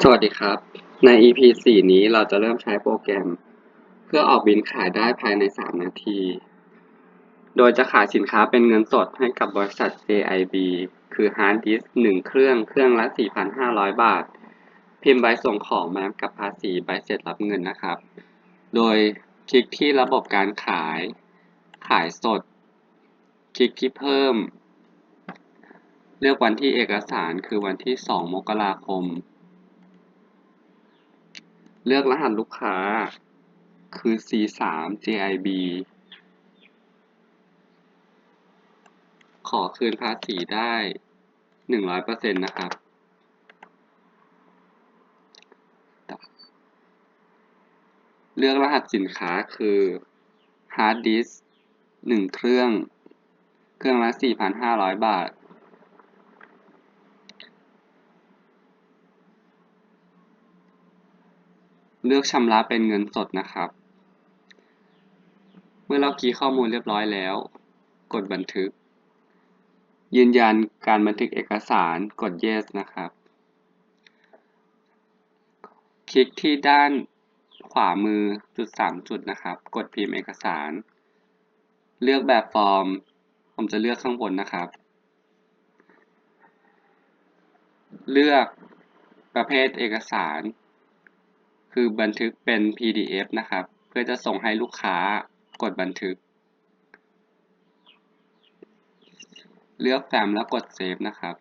สวัสดีครับ ใน EP 4 นี้เราจะเริ่มใช้โปรแกรมเพื่อออกบิลขายได้ภายใน 3 นาที โดยจะขายสินค้าเป็นเงินสดให้กับบริษัท JIB คือฮาร์ดดิสก์1เครื่องละ 4,500 บาท พิมพ์ใบส่งของมากับภาษีใบเสร็จรับเงินนะครับ โดยคลิกที่ระบบการขายสด คลิกที่เพิ่ม เลือกวันที่เอกสารคือวันที่ 2 มกราคม เลือกรหัสลูกค้าคือ C3 JIB ขอคืนภาษีได้ 100% นะครับ เลือกรหัสสินค้าคือฮาร์ดดิสก์1เครื่องละ 4,500 บาท เลือกชำระเป็นเงินสดนะครับ เมื่อเราคีย์ข้อมูลเรียบร้อยแล้ว กดบันทึก ยืนยันการบันทึกเอกสาร กด Yes นะครับ คลิกที่ด้านขวามือจุด3จุดนะครับ กดพิมพ์เอกสาร เลือกแบบฟอร์ม ผมจะเลือกข้างบนนะครับ เลือกประเภทเอกสาร คือบันทึกเป็น PDF นะครับ เพื่อจะส่งให้ลูกค้ากดบันทึก เลือกแฟ้มแล้วกดเซฟนะครับ